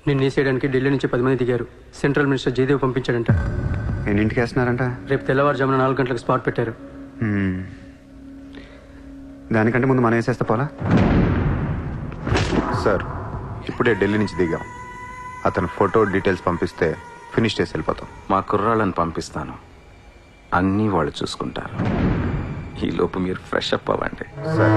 నిన్ను వేసేయడానికి ఢిల్లీ నుంచి 10 మంది దిగారు. సెంట్రల్ మినిస్టర్ జయదేవ్ పంపించాడంట. ఎన్నింటికి వేస్తున్నారంట? రేపు తెల్లవారుజామున 4 గంటలకు స్పాట్ పెట్టారు. దానికంటే ముందు మనం వేసేస్తే పోలా? సార్ ఇప్పుడే ఢిల్లీ నుంచి దిగాం. అతను ఫోటో డీటెయిల్స్ పంపిస్తే ఫినిష్ చేసి వెళ్ళిపోతాం. మా కుర్రాళ్ళని పంపిస్తాను, అన్నీ వాళ్ళు చూసుకుంటారు. ఈలోపు మీరు ఫ్రెష్ అప్ అవ్వండి. సార్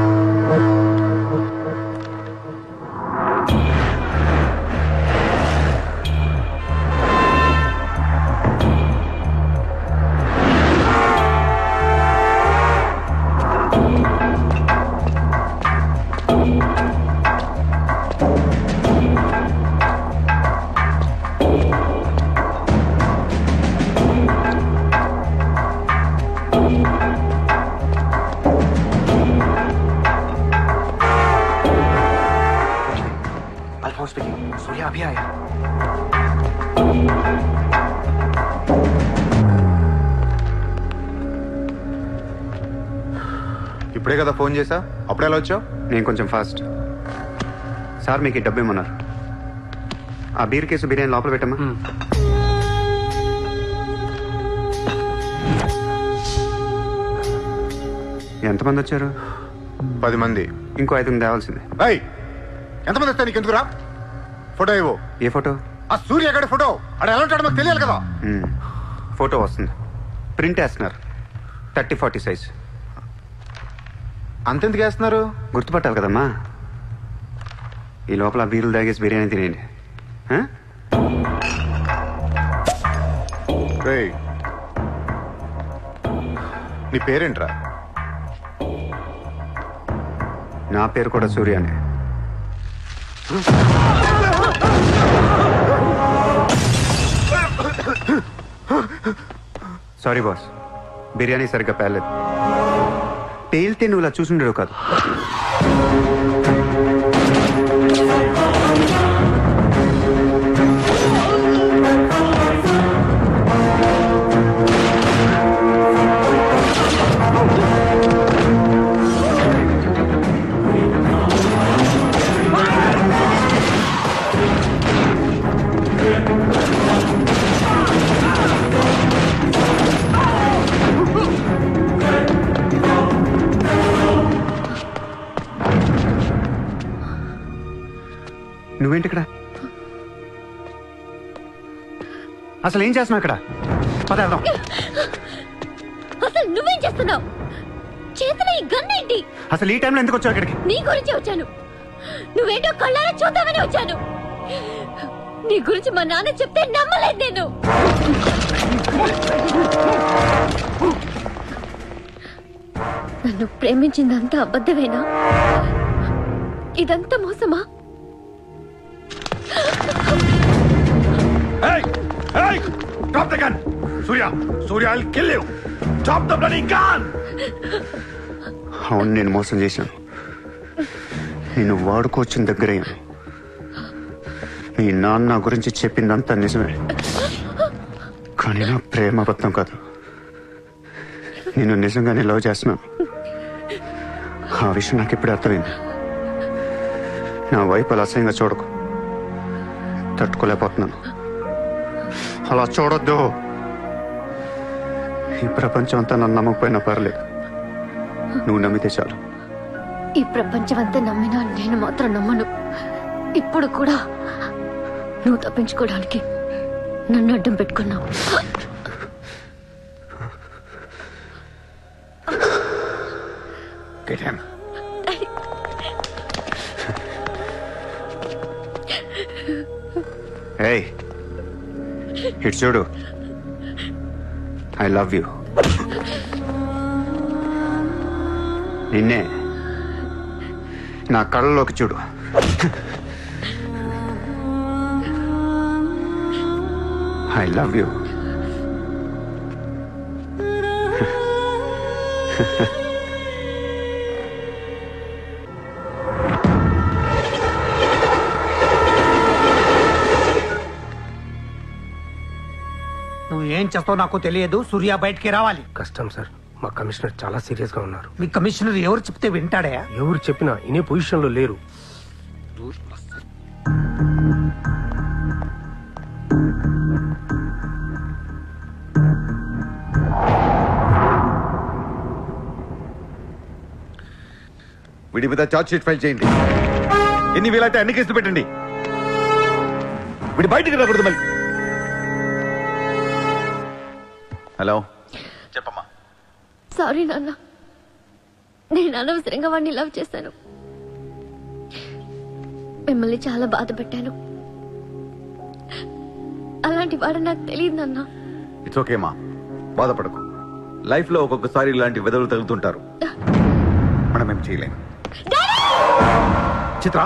सूर्या अभी आया. ఇప్పుడే కదా ఫోన్ చేసా, అప్పుడే ఎలా వచ్చావు? నేను కొంచెం ఫాస్ట్. సార్ మీకు డబ్బు ఇమ్మన్నారు. ఆ బీర్ కేసు బిర్యానీ లోపల పెట్టమ్మా. ఎంతమంది వచ్చారు? 10 మంది. ఇంకో 5 తేవాల్సిందే. ఎంతమంది వస్తా నీకు ఎందుకురా? ఫోటో ఇవ్వు. ఏ ఫోటో? ఆ సూర్య గడి ఫోటో. అక్కడ ఎలా ఉంటాడో మాకు తెలియాలి కదా. ఫోటో వస్తుంది, ప్రింట్ వేస్తున్నారు. 30-40 సైజ్. అంతెందుకు వేస్తున్నారు? గుర్తుపట్టాలి కదమ్మా. ఈ లోపల బీర్లు తాగేసి బిర్యానీ తినేయండి. నీ పేరేంట్రా? నా పేరు కూడా సూర్యానే. సారీ బాస్, బిర్యానీ సరిగ్గా పేర్లేదు. పేలితే నువ్వు ఇలా చూసుండేవు కాదు. నువ్వేంటి ఇక్కడ? అసలు ఏం చేస్తున్నావు ఇక్కడ? పదేద్దాం. అసలు నువ్వేం చేస్తున్నావు? చేతిలో ఈ గన్ ఏంటి? అసలు ఈ టైంలో ఎందుకు వచ్చావు ఇక్కడికి? నీ గురించి వచ్చాను. నువ్వేంటో కళ్ళారా చూద్దామని వచ్చాను. నీ గురించి మా నాన్న చెప్తే నమ్మలేదు నేను. నన్ను ప్రేమించిందంతా అబద్ధమేనా? ఇదంతా మోసమా? Hey! Hey! Drop the gun! Surya! Surya, I'll kill you! Drop the bloody gun! అవును, నేను మోసం చేశాను. నేను వాడుకోవచ్చిన దగ్గరయ్యాను. మీ నాన్న గురించి చెప్పిందంతా నిజమే, కానీ నా ప్రేమ అబద్ధం కాదు. నేను నిజంగానే లవ్ చేస్తున్నాను. ఆ విషయం నాకు ఇప్పుడే అర్థమైంది. నా వైపు అలా అసహ్యంగా చూడకు. తట్టుకోలేకపోతున్నాను. అలా చూడొద్దు. ఈ ప్రపంచం అంతా నన్ను నమ్మకపోయినా పర్లేదు, నువ్వు నమ్మితే చాలు. ఈ ప్రపంచం అంతా నమ్మినా నేను మాత్రం నమ్మను. ఇప్పుడు కూడా నువ్వు తప్పించుకోవడానికి నన్ను అడ్డం పెట్టుకున్నావు. Get him. Hey, ఇటు చూడు. I love you. నిన్నే నా కళ్ళలోకి చూడు. I love you. నువ్వు ఏం చేస్తావు నాకు తెలియదు. సూర్య బయటికి రావాలి. కష్టం సార్, మా కమిషనర్ చాలా సీరియస్ గా ఉన్నారు. మీ కమిషనర్ ఎవరు చెప్తే వింటాడా? ఎవరు చెప్పినా ఇనే పొజిషన్ లో లేరు. వీడి మీద ఛార్జ్ షీట్ ఫైల్ చేయండి. ఎన్ని వీలైతే అన్ని కేసులు పెట్టండి. వీడి బయటికి రాకూడదు మళ్ళీ. హలో, చెప్పమ్మా. సారీ నాన్న, నేను అనవసరంగా వాడిని లవ్ చేశాను. మిమ్మల్ని చాలా బాధ పెట్టాను. అలాంటి వాడు నాకు తెలియదు నాన్న. ఇట్స్ ఓకే మా, బాధపడకు. లైఫ్ లో ఒక్కొక్కసారి ఇలాంటి వెదవులు తగులుతుంటారు, మనం ఏం చేయలేము. Chitra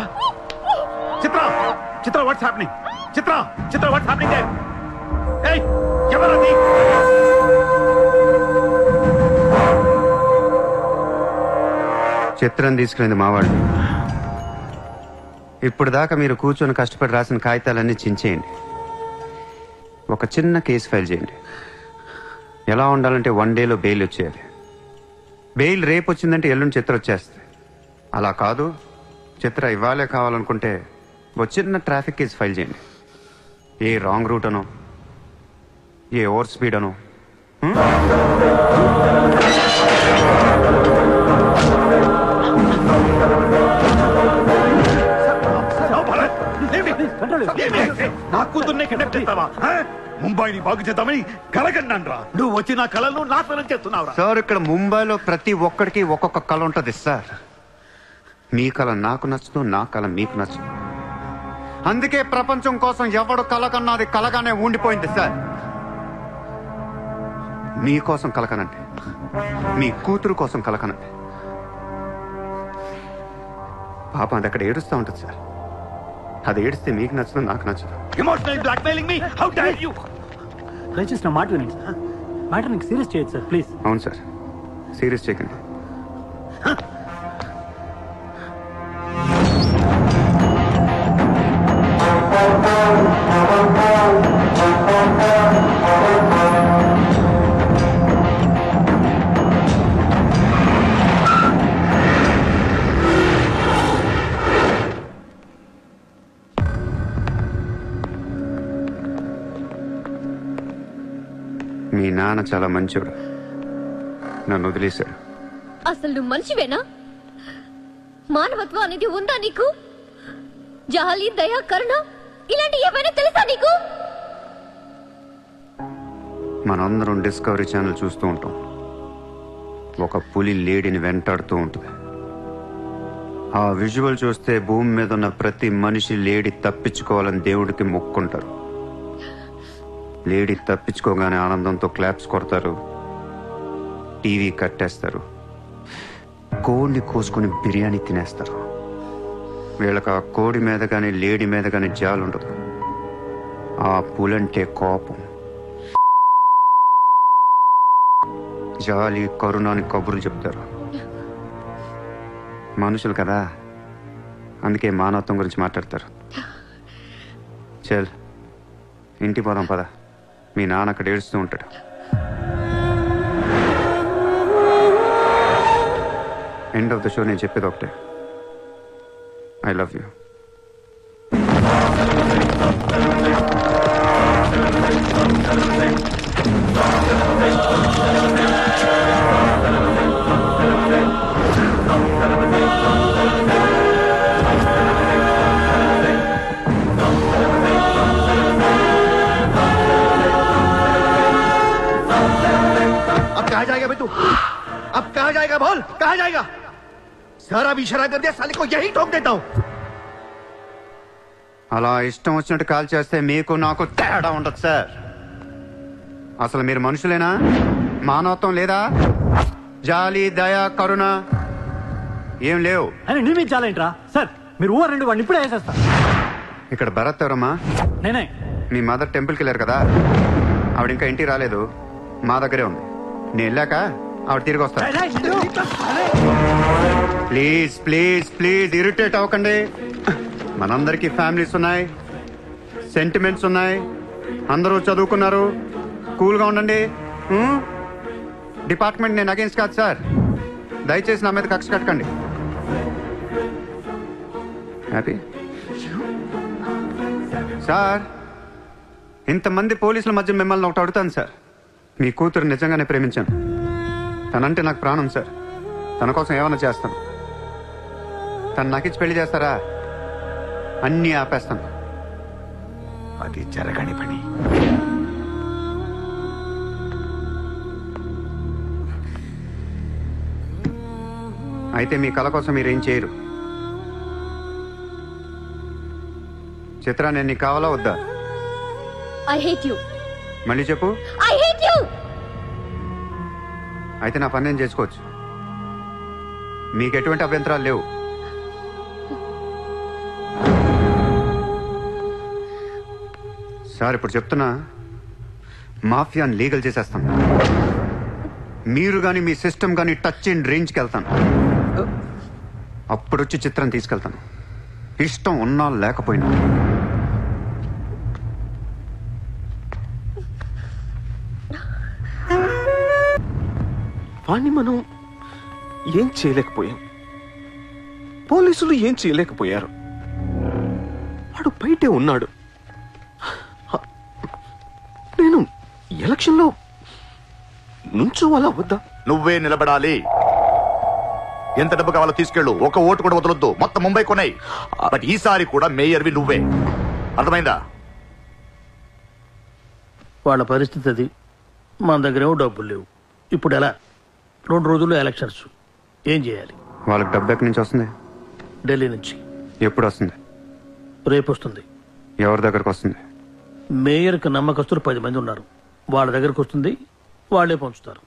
Chitra Chitra what's happening? Chitra Chitra what's happening there? ఏయ్, ఎవరది? చిత్రం తీసుకెళ్ళింది మావాళ్ళు. ఇప్పుడు దాకా మీరు కూర్చొని కష్టపడి రాసిన కాగితాలన్నీ చించేయండి. ఒక చిన్న కేసు ఫైల్ చేయండి. ఎలా ఉండాలంటే 1 డేలో బెయిల్ వచ్చేయాలి. బెయిల్ రేపు వచ్చిందంటే ఎల్లుండి చిత్ర వచ్చేస్తుంది. అలా కాదు, చిత్ర ఇవ్వాలే కావాలనుకుంటే ఒక చిన్న ట్రాఫిక్ కేసు ఫైల్ చేయండి. ఏ రాంగ్ రూట్ అనో, ఏ ఓవర్ స్పీడ్ అనో. నా కూతుర్నే కిడ్నాప్ చేస్తావా? ముంబైని బాగు చేద్దామని కలగన్నాన్రా. నువ్వు వచ్చి నా కళను నాశనం చేస్తున్నావురా. సార్, ఇక్కడ ముంబైలో ప్రతి ఒక్కడికి ఒక్కొక్క కళ ఉంటుంది సార్. మీ కళ నాకు నచ్చదు, నా కళ మీకు నచ్చదు. అందుకే ప్రపంచం కోసం ఎవడు కళ కన్నది కలగానే ఉండిపోయింది సార్. మీకోసం కలకనండి, మీ కూతురు కోసం కలకనండి. పాప అది అక్కడ ఏడుస్తూ ఉంటుంది సార్. అది ఏడిస్తే మీకు నచ్చదు, నాకు నచ్చదు. Emotional blackmailing me, how dare you? దయచేసి నా మాట వినండి సార్. మ్యాటర్ నీకు సీరియస్ చేయొచ్చు సార్, ప్లీజ్. అవును సార్, సీరియస్ చేయకండి. మీ నాన్న చాలా మంచోడు, నన్ను వదిలేశాడు. అసలు నువ్వు మనిషివేనా? మానవత్వం అనేది ఉందా నీకు? జాలి, దయ, కరుణ ఇలాంటి ఏమైనా తెలుసా నీకు? మనందరం డిస్కవరీ ఛానల్ చూస్తూ ఉంటాం. ఒక పులి లేడీని వెంటాడుతూ ఉంటుంది. ఆ విజువల్ చూస్తే భూమి మీద ఉన్న ప్రతి మనిషి లేడీ తప్పించుకోవాలని దేవుడికి మొక్కుంటారు. లేడీ తప్పించుకోగానే ఆనందంతో క్లాప్స్ కొడతారు, టీవీ కట్టేస్తారు, కోడిని కోసుకుని బిర్యానీ తినేస్తారు. వీళ్ళకి ఆ కోడి మీద కానీ లేడీ మీద కానీ జాలి ఉండదు. ఆ పులంటే కోపం, జాలి, కరుణ అని కబుర్లు చెప్తారు. మనుషులు కదా, అందుకే మానవత్వం గురించి మాట్లాడతారు. చల్, ఇంటికి పోదాం పద. మీ నాన్న అక్కడ ఏడుస్తూ ఉంటాడు. ఎండ్ ఆఫ్ ద షో నేను చెప్పేది ఒకటే, ఐ లవ్ యూ. कहाँ जाएगा तू? अब कहाँ जाएगा बोल, कहाँ जाएगा? सारा भी इशारा कर दिया, साले को यही ठोक देता हूँ. అలా ఇష్టం వచ్చినట్టు కాల్ చేస్తే మీకు నాకు తేడా ఉండదు సార్. అసలు మీరు మనుషులేనా? మానవత్వం లేదా? జాలి, దయ, కరుణ ఏం లేవు. అని నీ మీద చాలేంట్రా సార్? మీరు ఊరండి, వాడిని ఇప్పుడే వేసేస్తా. ఇక్కడ భరత్ ఎవరమ్మా? నేనే. మీ మదర్ టెంపుల్కి వెళ్ళారు కదా, ఆవిడ ఇంకా ఇంటికి రాలేదు, మా దగ్గరే ఉంది. నేను వెళ్ళాక ఆవిడ తిరిగి వస్తా. ప్లీజ్ ప్లీజ్ ప్లీజ్ ఇరిటేట్ అవ్వకండి. మనందరికీ ఫ్యామిలీస్ ఉన్నాయి, సెంటిమెంట్స్ ఉన్నాయి, అందరూ చదువుకున్నారు, కూల్గా ఉండండి. డిపార్ట్మెంట్ నేను అగేన్స్ట్ కాదు సార్, దయచేసి నా మీద కక్ష కట్టకండి. Happy sir? ఇంతమంది పోలీసుల మధ్య మిమ్మల్ని ఒకటి అడుగుతాను సార్. మీ కూతురు నిజంగానే ప్రేమించాను, తనంటే నాకు ప్రాణం సార్. తన కోసం ఏమైనా చేస్తాను. తను నాకిచ్చి పెళ్లి చేస్తారా? అన్నీ ఆపేస్తాను. అది జరగని పని. అయితే మీ కళ కోసం మీరేం చేయరు. చిత్ర, నేను నీకు కావాలా వద్దా? I hate you. మళ్ళీ చెప్పు. I hate you. అయితే నా పని నేను చేసుకోవచ్చు. మీకు ఎటువంటి అభ్యంతరాలు లేవు. సార్, ఇప్పుడు చెప్తున్నా, మాఫియాని లీగల్ చేసేస్తాను. మీరు కానీ మీ సిస్టమ్ కానీ టచ్ అండ్ రేంజ్కి వెళ్తాను. అప్పుడు వచ్చి చిత్రం తీసుకెళ్తాను, ఇష్టం ఉన్నా లేకపోయినా. వాణ్ణి మనం ఏం చేయలేకపోయాం, పోలీసులు ఏం చేయలేకపోయారు. వాడు బయటే ఉన్నాడు. నేను ఎలక్షన్లో నుంచోవాలా వద్దా? నువ్వే నిలబడాలి. ఎంత డబ్బు కావాలో తీసుకెళ్ళు, ఒక ఓటు కూడా వదలొద్దు, మొత్తం ముంబై కొన్నాయి. బట్ ఈసారి కూడా మేయర్వి నువ్వే, అర్థమైందా? వాళ్ళ పరిస్థితి అది. మన దగ్గరేమో డబ్బులు లేవు. ఇప్పుడు ఎలా? 2 రోజుల్లో ఎలక్షన్స్. ఏం చేయాలి? వాళ్ళకి డబ్బు ఎక్కడి నుంచి వస్తుంది? ఢిల్లీ నుంచి. ఎప్పుడు వస్తుంది? రేపు వస్తుంది. ఎవరి దగ్గరకు వస్తుంది? మేయర్కి నమ్మకస్తులు 10 మంది ఉన్నారు. వాళ్ళ దగ్గరకు వస్తుంది, వాళ్ళే పంచుతారు.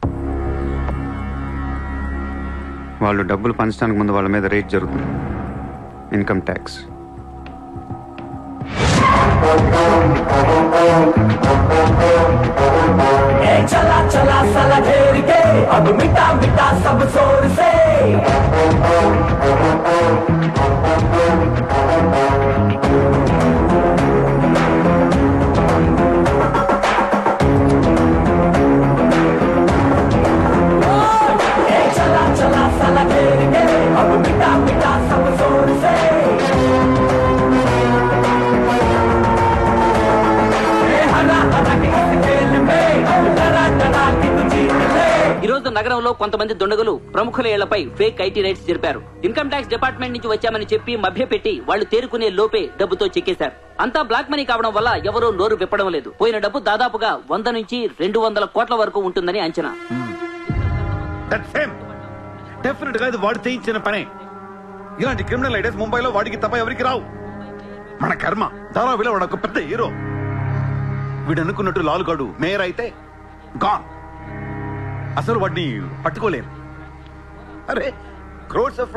వాళ్ళు డబ్బులు పంచడానికి ముందు వాళ్ళ మీద రేట్ జరుగుతుంది, ఇన్కమ్ ట్యాక్స్. चला चला साला घेर के अब मिटा मिटा सब जोर से चला चला साला घेर के अब मिटा मिटा सब जोर से ఈరోజు నగరంలో కొంతమంది దుండగులు ప్రముఖుల ఇళ్లపై ఫేక్ ఐటీ రైట్స్ జరిపారు. ఇన్కమ్ ట్యాక్స్ డిపార్ట్మెంట్ నుంచి వచ్చామని చెప్పి మభ్యపెట్టి వాళ్లు తేరుకునే లోపే డబ్బుతో చెక్కేశారు. అంతా బ్లాక్ మనీ కావడం వల్ల ఎవరూ నోరు విప్పడం లేదు. పోయిన డబ్బు దాదాపుగా 100 నుంచి 200 కోట్ల వరకు ఉంటుందని అంచనా. డెఫినెట్ గా ఇది వాడు చేయించిన పనే. ఇలాంటి క్రిమినల్ ఐడియాస్ ముంబైలో వాడికి తప్ప ఎవరికి రావు. మన కర్మ, ధారావిలో వాడు ఒక పెద్ద హీరో. వీడు అనుకున్నట్టు లాలుగాడు మేయర్ అయితే గాన్. అసలు వాడిని పట్టుకోలేను. అరే, క్రోర్స్ ఆఫ్